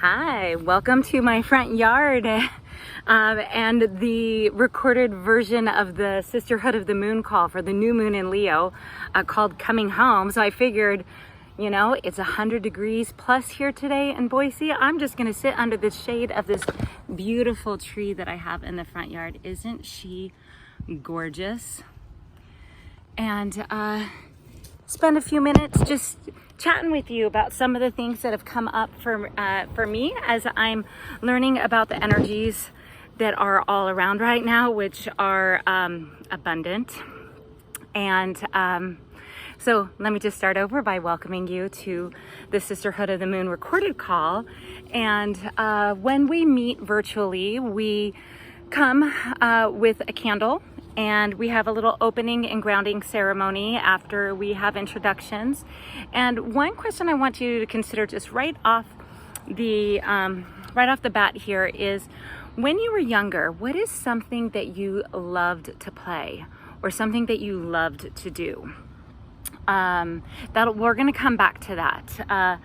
Hi, welcome to my front yard and the recorded version of the Sisterhood of the Moon call for the new moon in Leo called Coming Home. So I figured, you know, it's 100 degrees plus here today in Boise. I'm just going to sit under the shade of this beautiful tree that I have in the front yard. Isn't she gorgeous? And spend a few minutes just chatting with you about some of the things that have come up for me as I'm learning about the energies that are all around right now, which are abundant. And so let me just start over by welcoming you to the Sisterhood of the Moon recorded call. And when we meet virtually, we come with a candle, and we have a little opening and grounding ceremony after we have introductions. And one question I want you to consider just right off the bat here is, when you were younger, what is something that you loved to play or something that you loved to do? We're going to come back to that.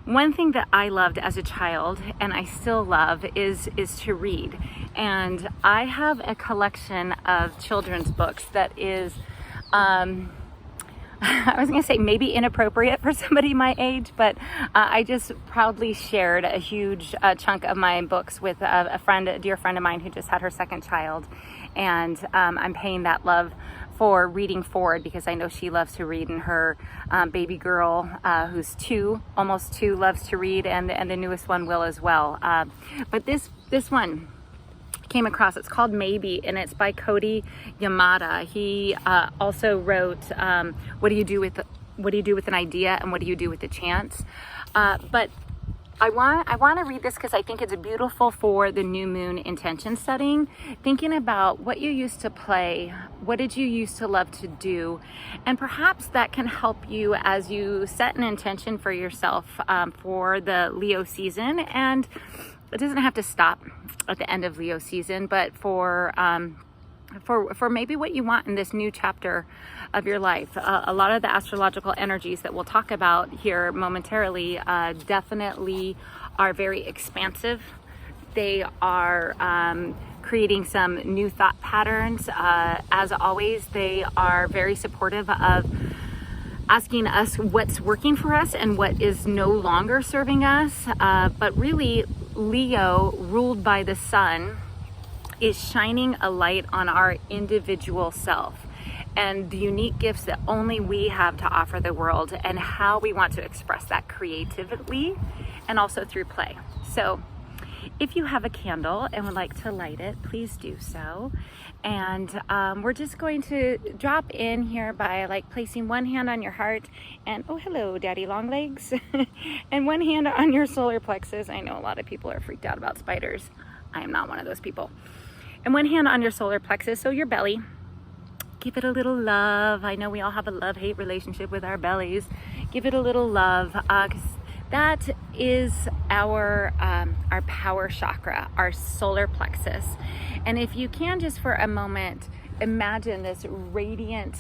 One thing that I loved as a child, and I still love, is to read. And I have a collection of children's books that is, I was going to say maybe inappropriate for somebody my age, but I just proudly shared a huge chunk of my books with a dear friend of mine who just had her second child. And I'm paying that love for reading forward, because I know she loves to read, and her baby girl, who's almost two, loves to read, and the newest one will as well. But this one came across, it's called Maybe, and it's by Yamada. He also wrote what do you do with an idea, and what do you do with a chance? But I want to read this because I think it's beautiful for the new moon intention setting, thinking about what you used to play, what did you used to love to do, and perhaps that can help you as you set an intention for yourself for the Leo season. And it doesn't have to stop at the end of Leo season, but for maybe what you want in this new chapter of your life. A lot of the astrological energies that we'll talk about here momentarily definitely are very expansive. They are creating some new thought patterns. As always, they are very supportive of asking us what's working for us and what is no longer serving us. But really, Leo, ruled by the sun, is shining a light on our individual self and the unique gifts that only we have to offer the world, and how we want to express that creatively and also through play. So if you have a candle and would like to light it, please do so. And we're just going to drop in here by placing one hand on your heart, and oh, hello, daddy long legs, and one hand on your solar plexus. I know a lot of people are freaked out about spiders. I am not one of those people. And one hand on your solar plexus, so your belly. Give it a little love. I know we all have a love-hate relationship with our bellies. Give it a little love, because that is our power chakra, our solar plexus. And if you can just for a moment imagine this radiant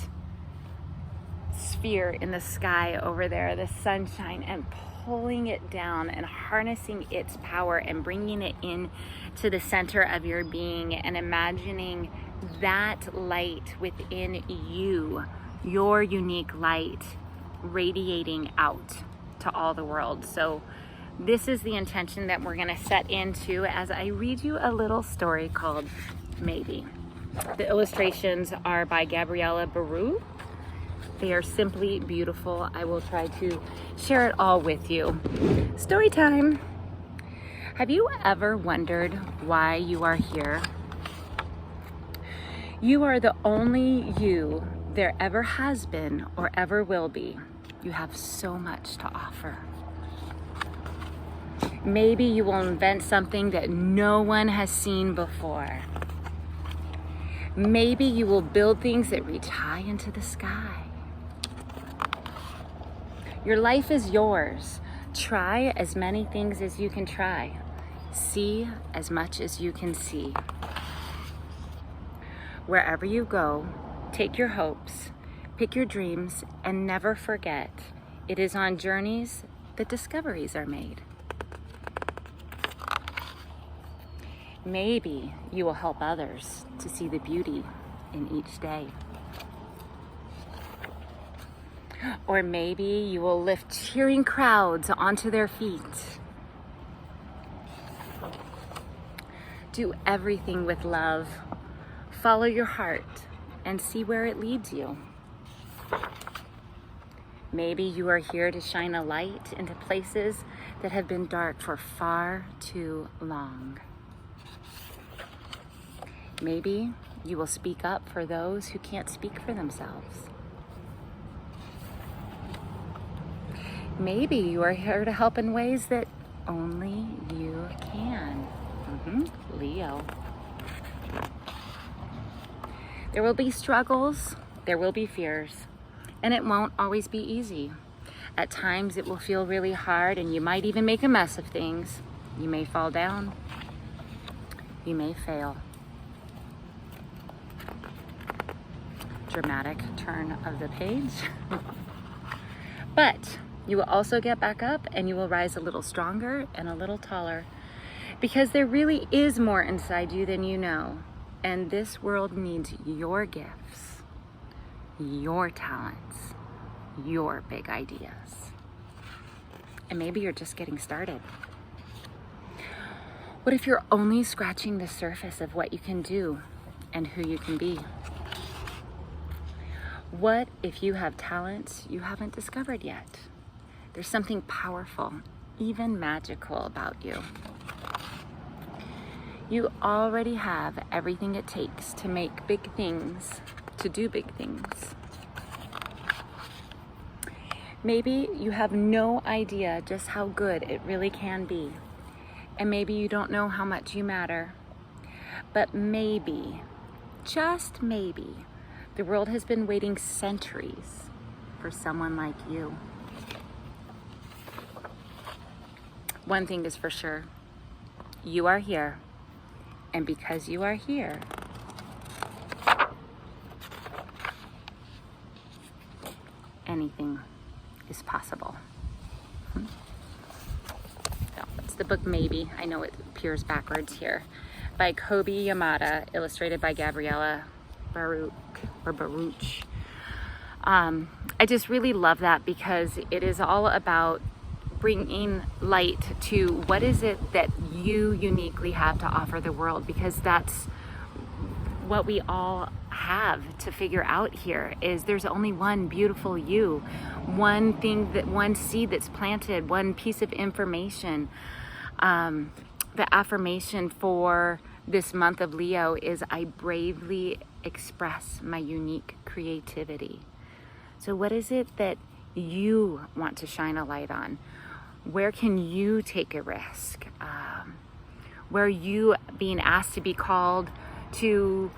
sphere in the sky over there, the sunshine, and pulling it down and harnessing its power and bringing it in to the center of your being, and imagining that light within you, your unique light, radiating out to all the world. So this is the intention that we're going to set into as I read you a little story called Maybe. The illustrations are by Gabriella, Barouch. They are simply beautiful. I will try to share it all with you. Story time. Have you ever wondered why you are here? You are the only you there ever has been or ever will be. You have so much to offer. Maybe you will invent something that no one has seen before. Maybe you will build things that reach high into the sky. Your life is yours. Try as many things as you can try. See as much as you can see. Wherever you go, take your hopes, pick your dreams, and never forget, it is on journeys that discoveries are made. Maybe you will help others to see the beauty in each day. Or maybe you will lift cheering crowds onto their feet. Do everything with love. Follow your heart and see where it leads you. Maybe you are here to shine a light into places that have been dark for far too long. Maybe you will speak up for those who can't speak for themselves. Maybe you are here to help in ways that only you can. Leo. There will be struggles, there will be fears, and it won't always be easy. At times it will feel really hard, and you might even make a mess of things. You may fall down. You may fail. Dramatic turn of the page. But you will also get back up, and you will rise a little stronger and a little taller, because there really is more inside you than you know. And this world needs your gifts, your talents, your big ideas. And maybe you're just getting started. What if you're only scratching the surface of what you can do and who you can be? What if you have talents you haven't discovered yet? There's something powerful, even magical about you. You already have everything it takes to make big things, to do big things. Maybe you have no idea just how good it really can be. And maybe you don't know how much you matter. But maybe, just maybe, the world has been waiting centuries for someone like you. One thing is for sure, you are here. And because you are here, anything is possible. So it's the book Maybe. I know it appears backwards here. By Yamada, illustrated by Gabriella, Barouch. I just really love that because it is all about bringing light to what is it that you uniquely have to offer the world, because that's what we all have to figure out here. Is there's only one beautiful you, one thing, that one seed that's planted, one piece of information. The affirmation for this month of Leo is I bravely express my unique creativity. So what is it that you want to shine a light on? Where can you take a risk? Where are you being asked to be called to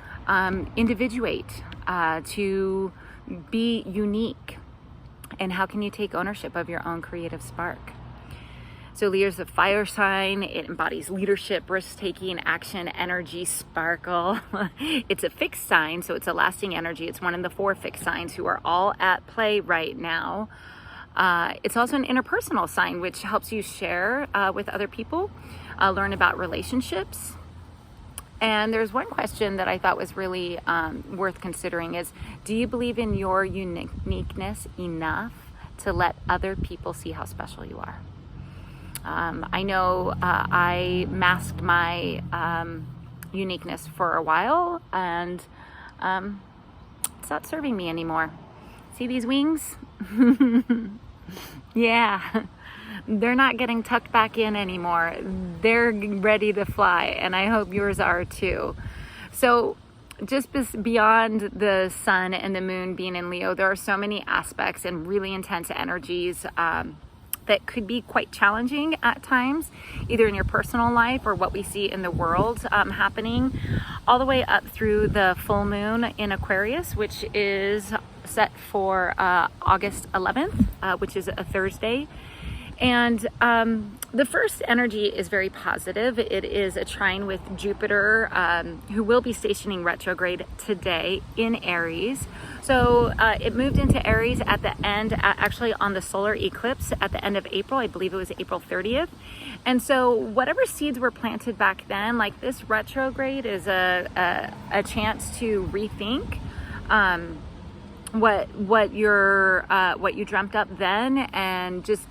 individuate, to be unique? And how can you take ownership of your own creative spark? So Leo's a fire sign. It embodies leadership, risk-taking, action, energy, sparkle. It's a fixed sign, so it's a lasting energy. It's one of the 4 fixed signs who are all at play right now. It's also an interpersonal sign, which helps you share with other people, learn about relationships. And there's one question that I thought was really worth considering is, do you believe in your uniqueness enough to let other people see how special you are? I know I masked my uniqueness for a while, and it's not serving me anymore. See these wings? Yeah, they're not getting tucked back in anymore. They're ready to fly, and I hope yours are too. So just beyond the sun and the moon being in Leo, there are so many aspects and really intense energies that could be quite challenging at times, either in your personal life or what we see in the world happening, all the way up through the full moon in Aquarius, which is set for August 11th, which is a Thursday. And the first energy is very positive. It is a trine with Jupiter, who will be stationing retrograde today in Aries. So it moved into Aries at the end, actually on the solar eclipse at the end of April. I believe it was April 30th. And so whatever seeds were planted back then, like this retrograde is a chance to rethink what you dreamt up then, and just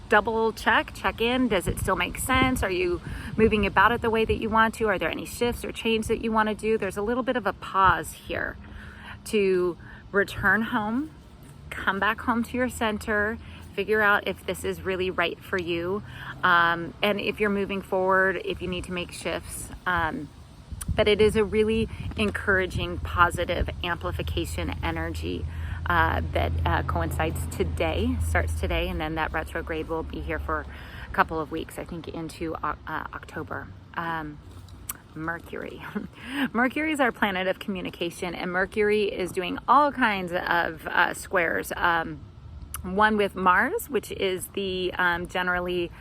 double check in. Does it still make sense? Are you moving about it the way that you want to? Are there any shifts or change that you want to do? There's a little bit of a pause here to return home, come back home to your center, figure out if this is really right for you, and if you're moving forward, if you need to make shifts. But it is a really encouraging, positive amplification energy that coincides today, starts today, and then that retrograde will be here for a couple of weeks, I think into October. Mercury. Mercury is our planet of communication, and Mercury is doing all kinds of squares. One with Mars, which is the generally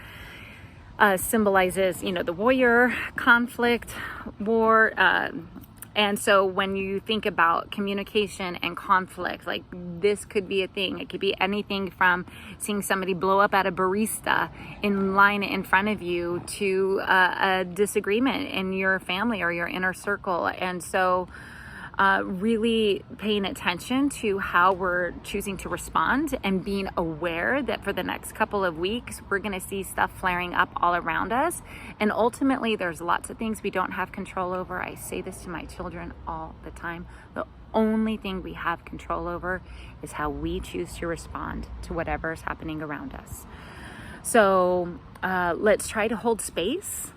symbolizes, the warrior, conflict, war. And so when you think about communication and conflict, like this could be a thing. It could be anything from seeing somebody blow up at a barista in line in front of you to a disagreement in your family or your inner circle. And so really paying attention to how we're choosing to respond and being aware that for the next couple of weeks, we're going to see stuff flaring up all around us. And ultimately, there's lots of things we don't have control over. I say this to my children all the time. The only thing we have control over is how we choose to respond to whatever is happening around us. So let's try to hold space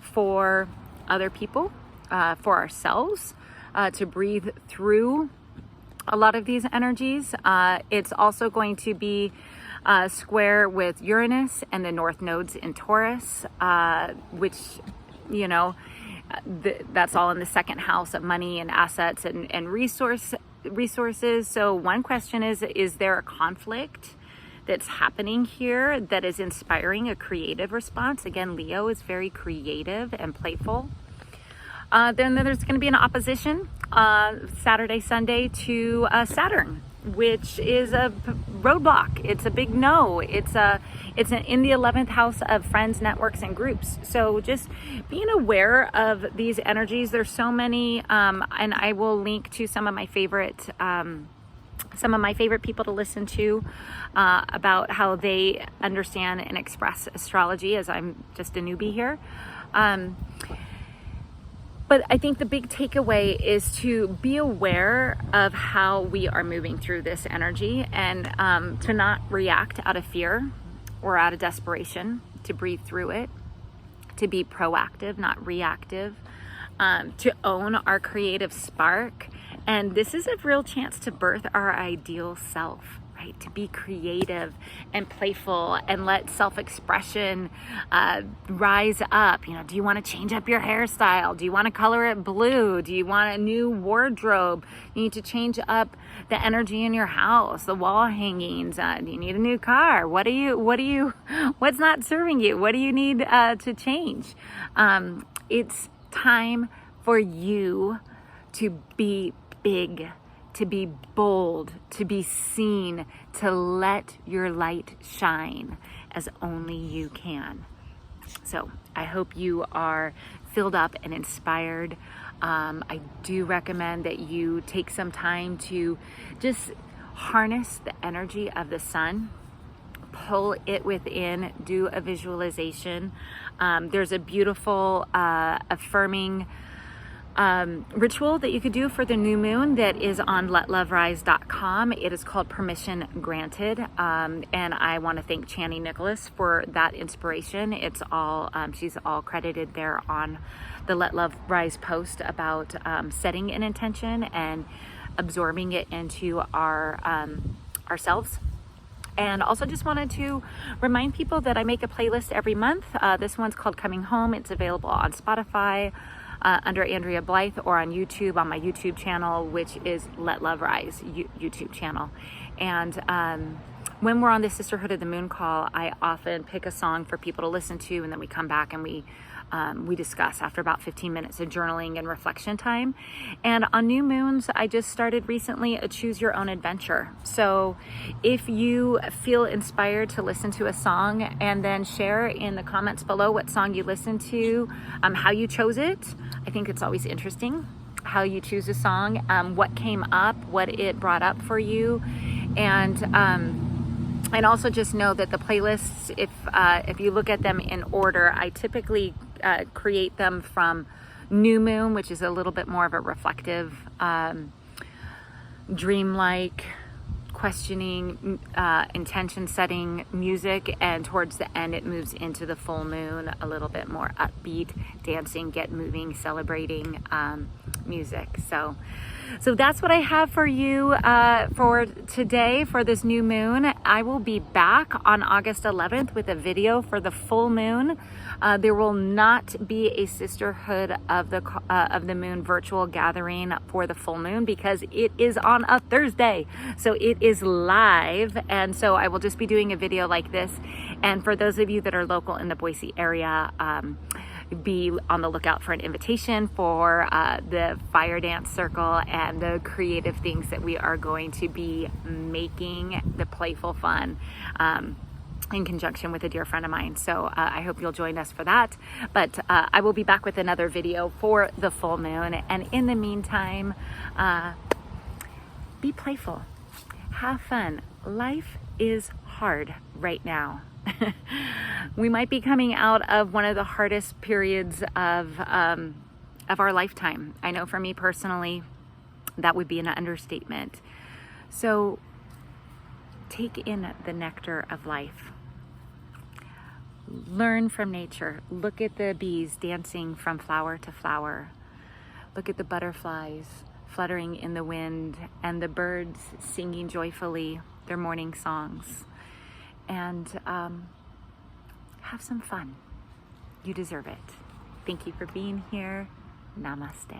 for other people, for ourselves, to breathe through a lot of these energies. It's also going to be square with Uranus and the North nodes in Taurus, which, that's all in the second house of money and assets and resources. So one question is there a conflict that's happening here that is inspiring a creative response? Again, Leo is very creative and playful. Then there's going to be an opposition Saturday, Sunday to Saturn, which is a roadblock. It's a big no. It's in the 11th house of friends, networks, and groups. So just being aware of these energies. There's so many, and I will link to some of my favorite people to listen to about how they understand and express astrology, as I'm just a newbie here. But I think the big takeaway is to be aware of how we are moving through this energy, and to not react out of fear or out of desperation, to breathe through it, to be proactive, not reactive, to own our creative spark. And this is a real chance to birth our ideal self, right? To be creative and playful and let self-expression rise up. Do you want to change up your hairstyle? Do you want to color it blue? Do you want a new wardrobe? You need to change up the energy in your house, the wall hangings. Do you need a new car? What's not serving you? What do you need to change? It's time for you to be big, to be bold, to be seen, to let your light shine as only you can. So I hope you are filled up and inspired. I do recommend that you take some time to just harness the energy of the sun, pull it within, do a visualization. There's a beautiful affirming ritual that you could do for the new moon that is on letloverise.com. It is called Permission Granted, and I want to thank Chani Nicholas for that inspiration. It's all she's all credited there on the Let Love Rise post about setting an intention and absorbing it into our ourselves. And also just wanted to remind people that I make a playlist every month. This one's called Coming Home. It's available on Spotify, under Andrea Blythe, or on YouTube on my YouTube channel, which is Let Love Rise YouTube channel. And when we're on the Sisterhood of the Moon call, I often pick a song for people to listen to, and then we come back and we discuss after about 15 minutes of journaling and reflection time. And on new moons, I just started recently a choose your own adventure. So if you feel inspired to listen to a song and then share in the comments below what song you listened to, how you chose it. I think it's always interesting how you choose a song, what came up, what it brought up for you. And also just know that the playlists, if you look at them in order, I typically create them from new moon, which is a little bit more of a reflective, dreamlike, questioning, intention setting music, and towards the end it moves into the full moon, a little bit more upbeat, dancing, get moving, celebrating music. So that's what I have for you for today for this new moon. I will be back on August 11th with a video for the full moon. There will not be a Sisterhood of the Moon virtual gathering for the full moon because it is on a Thursday. So it is live, and so I will just be doing a video like this. And for those of you that are local in the Boise area, be on the lookout for an invitation for the fire dance circle and the creative things that we are going to be making, the playful fun, in conjunction with a dear friend of mine. So I hope you'll join us for that. But I will be back with another video for the full moon. And in the meantime, be playful, have fun. Life is hard right now. We might be coming out of one of the hardest periods of our lifetime. I know for me personally, that would be an understatement. So take in the nectar of life. Learn from nature. Look at the bees dancing from flower to flower. Look at the butterflies fluttering in the wind and the birds singing joyfully their morning songs. And have some fun. You deserve it. Thank you for being here. Namaste.